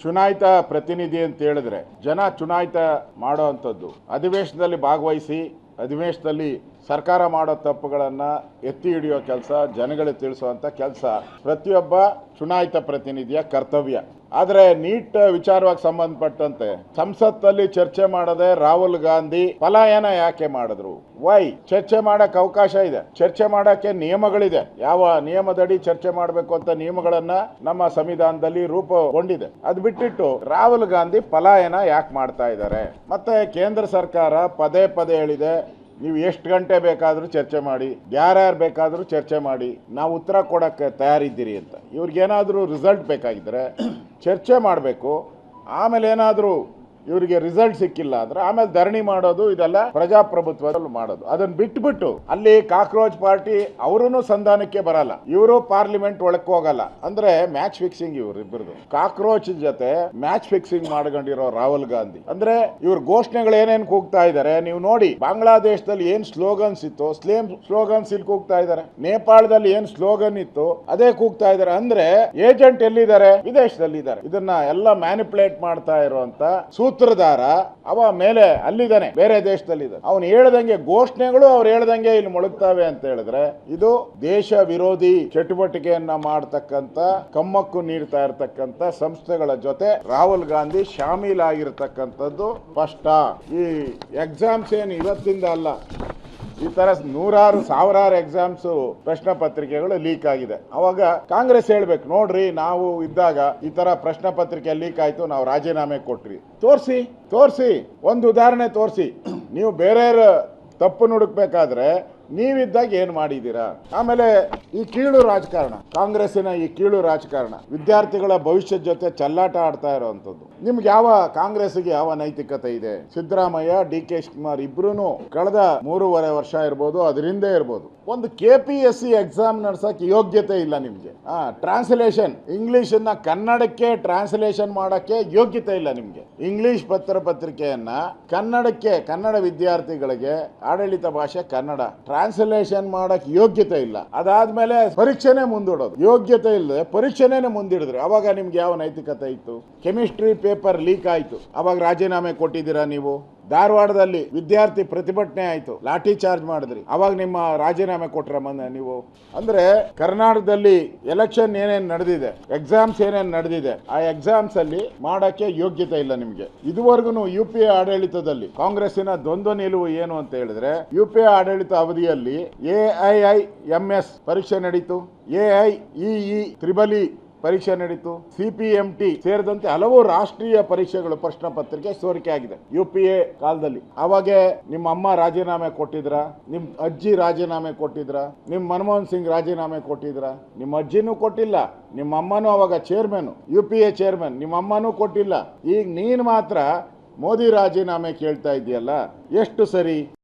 ಚುನಾಯಿತ ಪ್ರತಿನಿಧಿ ಅಂತ ಹೇಳಿದ್ರೆ ಜನ ಚುನಾಯಿತ ಮಾಡೋ ಅಂಥದ್ದು, ಅಧಿವೇಶನದಲ್ಲಿ ಭಾಗವಹಿಸಿ ಅಧಿವೇಶನದಲ್ಲಿ ಸರ್ಕಾರ ಮಾಡೋ ತಪ್ಪುಗಳನ್ನು ಎತ್ತಿ ಹಿಡಿಯೋ ಕೆಲಸ, ಜನಗಳಿಗೆ ತಿಳಿಸುವಂಥ ಕೆಲಸ ಪ್ರತಿಯೊಬ್ಬ ಚುನಾಯಿತ ಪ್ರತಿನಿಧಿಯ ಕರ್ತವ್ಯ. ಆದರೆ ನೀಟ್ ವಿಚಾರವಾಗಿ ಸಂಬಂಧಪಟ್ಟಂತೆ ಸಂಸತ್ತಲ್ಲಿ ಚರ್ಚೆ ಮಾಡದೆ ರಾಹುಲ್ ಗಾಂಧಿ ಪಲಾಯನ ಯಾಕೆ ಮಾಡಿದ್ರು? ವೈ? ಚರ್ಚೆ ಮಾಡಕ್ಕೆ ಅವಕಾಶ ಇದೆ, ಚರ್ಚೆ ಮಾಡಕ್ಕೆ ನಿಯಮಗಳಿದೆ. ಯಾವ ನಿಯಮದಡಿ ಚರ್ಚೆ ಮಾಡಬೇಕು ಅಂತ ನಿಯಮಗಳನ್ನ ನಮ್ಮ ಸಂವಿಧಾನದಲ್ಲಿ ರೂಪುಗೊಂಡಿದೆ. ಅದು ಬಿಟ್ಟಿಟ್ಟು ರಾಹುಲ್ ಗಾಂಧಿ ಪಲಾಯನ ಯಾಕೆ ಮಾಡ್ತಾ ಇದ್ದಾರೆ? ಮತ್ತೆ ಕೇಂದ್ರ ಸರ್ಕಾರ ಪದೇ ಪದೇ ಹೇಳಿದೆ, ನೀವು ಎಷ್ಟು ಗಂಟೆ ಬೇಕಾದರೂ ಚರ್ಚೆ ಮಾಡಿ, ಯಾರ್ಯಾರು ಬೇಕಾದರೂ ಚರ್ಚೆ ಮಾಡಿ, ನಾವು ಉತ್ತರ ಕೊಡೋಕ್ಕೆ ತಯಾರಿದ್ದೀರಿ ಅಂತ. ಇವ್ರಿಗೇನಾದರೂ ರಿಸಲ್ಟ್ ಬೇಕಾಗಿದ್ದರೆ ಚರ್ಚೆ ಮಾಡಬೇಕು. ಆಮೇಲೆ ಏನಾದರೂ ಇವರಿಗೆ ರಿಸಲ್ಟ್ ಸಿಕ್ಕಿಲ್ಲ ಅಂದ್ರೆ ಆಮೇಲೆ ಧರಣಿ ಮಾಡೋದು, ಇದೆಲ್ಲ ಪ್ರಜಾಪ್ರಭುತ್ವದಲ್ಲಿ ಮಾಡೋದು. ಅದನ್ನ ಬಿಟ್ಬಿಟ್ಟು ಅಲ್ಲಿ ಕಾಕ್ರೋಚ್ ಪಾರ್ಟಿ ಅವರೂ ಸಂಧಾನಕ್ಕೆ ಬರಲ್ಲ, ಇವರು ಪಾರ್ಲಿಮೆಂಟ್ ಒಳಕ್ಕೆ ಹೋಗಲ್ಲ. ಅಂದ್ರೆ ಮ್ಯಾಚ್ ಫಿಕ್ಸಿಂಗ್ ಇವ್ರಿಬ್ಬರದು. ಕಾಕ್ರೋಚ್ ಜೊತೆ ಮ್ಯಾಚ್ ಫಿಕ್ಸಿಂಗ್ ಮಾಡ್ಕೊಂಡಿರೋ ರಾಹುಲ್ ಗಾಂಧಿ. ಅಂದ್ರೆ ಇವ್ರ ಘೋಷಣೆಗಳು ಏನೇನು ಕೂಗ್ತಾ ಇದ್ದಾರೆ ನೀವು ನೋಡಿ. ಬಾಂಗ್ಲಾದೇಶದಲ್ಲಿ ಏನ್ ಸ್ಲೋಗನ್ಸ್ ಇತ್ತು, ಸೇಮ್ ಸ್ಲೋಗನ್ಸ್ ಇಲ್ಲಿ ಕೂಗ್ತಾ ಇದ್ದಾರೆ. ನೇಪಾಳದಲ್ಲಿ ಏನ್ ಸ್ಲೋಗನ್ ಇತ್ತು ಅದೇ ಕೂಗ್ತಾ ಇದ್ದಾರೆ. ಅಂದ್ರೆ ಏಜೆಂಟ್ ಎಲ್ಲಿದ್ದಾರೆ? ವಿದೇಶದಲ್ಲಿ ಇದ್ದಾರೆ. ಇದನ್ನ ಎಲ್ಲ ಮ್ಯಾನಿಪುಲೇಟ್ ಮಾಡ್ತಾ ಇರುವಂತ ಸೂತ್ರಧಾರ ಅವ ಮೇಲೆ ಅಲ್ಲಿದ್ದಾನೆ, ಬೇರೆ ದೇಶದಲ್ಲಿದ್ದಾನೆ. ಅವನು ಹೇಳ್ದಂಗೆ ಘೋಷಣೆಗಳು ಅವ್ರು ಹೇಳ್ದಂಗೆ ಇಲ್ಲಿ ಮೊಳಗ್ತಾವೆ ಅಂತ ಹೇಳಿದ್ರೆ ಇದು ದೇಶ ವಿರೋಧಿ ಚಟುವಟಿಕೆಯನ್ನ ಮಾಡತಕ್ಕಂತ, ಕಮ್ಮಕ್ಕು ನೀಡ್ತಾ ಇರತಕ್ಕಂತ ಸಂಸ್ಥೆಗಳ ಜೊತೆ ರಾಹುಲ್ ಗಾಂಧಿ ಶಾಮೀಲಾಗಿರ್ತಕ್ಕಂಥದ್ದು ಸ್ಪಷ್ಟ. ಈ ಎಕ್ಸಾಮ್ಸ್ ಏನು ಇವತ್ತಿಂದ ಅಲ್ಲ, ಈ ತರ ನೂರಾರು ಸಾವಿರಾರು ಎಕ್ಸಾಮ್ಸ್ ಪ್ರಶ್ನೆ ಪತ್ರಿಕೆಗಳು ಲೀಕ್ ಆಗಿದೆ. ಅವಾಗ ಕಾಂಗ್ರೆಸ್ ಹೇಳ್ಬೇಕು, ನೋಡ್ರಿ ನಾವು ಇದ್ದಾಗ ಈ ತರ ಪ್ರಶ್ನೆ ಪತ್ರಿಕೆ ಲೀಕ್ ಆಯ್ತು, ನಾವು ರಾಜೀನಾಮೆ ಕೊಟ್ರಿ. ತೋರಿಸಿ ಒಂದು ಉದಾಹರಣೆ ತೋರಿಸಿ. ನೀವು ಬೇರೆಯವ್ರ ತಪ್ಪು ಹುಡುಕ್ಬೇಕಾದ್ರೆ ನೀವಿದ್ದಾಗ ಏನು ಮಾಡಿದ್ದೀರಾ? ಆಮೇಲೆ ಈ ಕೀಳು ರಾಜಕಾರಣ, ಕಾಂಗ್ರೆಸ್ಸಿನ ಈ ಕೀಳು ರಾಜಕಾರಣ, ವಿದ್ಯಾರ್ಥಿಗಳ ಭವಿಷ್ಯದ ಜೊತೆ ಚೆಲ್ಲಾಟ ಆಡ್ತಾ ಇರೋವಂಥದ್ದು. ನಿಮ್ಗೆ ಯಾವ ಕಾಂಗ್ರೆಸ್ಗೆ ಯಾವ ನೈತಿಕತೆ ಇದೆ? ಸಿದ್ದರಾಮಯ್ಯ, ಡಿ.ಕೆ. ಶಿವಕುಮಾರ್ ಇಬ್ರು ಕಳೆದ 3.5 ವರ್ಷ ಇರ್ಬೋದು, ಅದರಿಂದ ಇರ್ಬೋದು, ಒಂದು KPSC ಎಕ್ಸಾಮ್ ನಡ್ಸಕ್ಕೆ ಯೋಗ್ಯತೆ ಇಲ್ಲ ನಿಮ್ಗೆ. ಟ್ರಾನ್ಸ್ಲೇಷನ್ ಇಂಗ್ಲಿಷ್ ಅನ್ನ ಕನ್ನಡಕ್ಕೆ ಟ್ರಾನ್ಸ್ಲೇಷನ್ ಮಾಡಕ್ಕೆ ಯೋಗ್ಯತೆ ಇಲ್ಲ ನಿಮ್ಗೆ. ಇಂಗ್ಲಿಷ್ ಪತ್ರಿಕೆಯನ್ನ ಕನ್ನಡಕ್ಕೆ, ಕನ್ನಡ ವಿದ್ಯಾರ್ಥಿಗಳಿಗೆ ಆಡಳಿತ ಭಾಷೆ ಕನ್ನಡ, ಟ್ರಾನ್ಸ್ಲೇಷನ್ ಮಾಡಕ್ ಯೋಗ್ಯತೆ ಇಲ್ಲ. ಅದಾದ್ಮೇಲೆ ಪರೀಕ್ಷೆನೇ ಮುಂದೂಡೋದು, ಯೋಗ್ಯತೆ ಇಲ್ಲದೆ ಪರೀಕ್ಷೆನೇ ಮುಂದಿಡಿದ್ರೆ ಅವಾಗ ನಿಮ್ಗೆ ಯಾವ ನೈತಿಕತೆ ಇತ್ತು? ಕೆಮಿಸ್ಟ್ರಿ ಪೇಪರ್ ಲೀಕ್ ಆಯ್ತು, ಅವಾಗ ರಾಜೀನಾಮೆ ಕೊಟ್ಟಿದ್ದೀರಾ ನೀವು? ಧಾರವಾಡದಲ್ಲಿ ವಿದ್ಯಾರ್ಥಿ ಪ್ರತಿಭಟನೆ ಆಯ್ತು, ಲಾಠಿ ಚಾರ್ಜ್ ಮಾಡಿದ್ರಿ, ಅವಾಗ ನಿಮ್ಮ ರಾಜೀನಾಮೆ ಕೊಟ್ರ ನೀವು? ಅಂದ್ರೆ ಕರ್ನಾಟಕದಲ್ಲಿ ಎಲೆಕ್ಷನ್ ಏನೇನು ನಡೆದಿದೆ, ಎಕ್ಸಾಮ್ಸ್ ಏನೇನು ನಡೆದಿದೆ, ಆ ಎಕ್ಸಾಮ್ಸ್ ಅಲ್ಲಿ ಮಾಡಕ್ಕೆ ಯೋಗ್ಯತೆ ಇಲ್ಲ ನಿಮ್ಗೆ. ಇದುವರೆಗೂ UPA ಆಡಳಿತದಲ್ಲಿ ಕಾಂಗ್ರೆಸ್ಸಿನ ದ್ವಂದ್ವ ನಿಲುವು ಏನು ಅಂತ ಹೇಳಿದ್ರೆ, UPA ಆಡಳಿತ ಅವಧಿಯಲ್ಲಿ AIIMS ಪರೀಕ್ಷೆ ನಡೀತು, AIEE ತ್ರಿಬಲಿ ಪರೀಕ್ಷೆ ನಡೀತು, CPMT ಸೇರಿದಂತೆ ಹಲವು ರಾಷ್ಟ್ರೀಯ ಪರೀಕ್ಷೆಗಳು ಪ್ರಶ್ನೆ ಪತ್ರಿಕೆ ಸೋರಿಕೆ ಆಗಿದೆ UPA ಕಾಲದಲ್ಲಿ. ಅವಾಗ ನಿಮ್ಮ ಅಮ್ಮ ರಾಜೀನಾಮೆ ಕೊಟ್ಟಿದ್ರ, ನಿಮ್ ಅಜ್ಜಿ ರಾಜೀನಾಮೆ ಕೊಟ್ಟಿದ್ರ, ನಿಮ್ ಮನಮೋಹನ್ ಸಿಂಗ್ ರಾಜೀನಾಮೆ ಕೊಟ್ಟಿದ್ರ? ನಿಮ್ಮ ಅಜ್ಜಿನೂ ಕೊಟ್ಟಿಲ್ಲ, ನಿಮ್ಮ ಅಮ್ಮನೂ ಅವಾಗ ಚೇರ್ಮನ್, UPA ಚೇರ್ಮನ್, ನಿಮ್ಮ ಅಮ್ಮನೂ ಕೊಟ್ಟಿಲ್ಲ. ಈಗ ನೀನ್ ಮಾತ್ರ ಮೋದಿ ರಾಜೀನಾಮೆ ಕೇಳ್ತಾ ಇದೆಯಲ್ಲ, ಎಷ್ಟು ಸರಿ?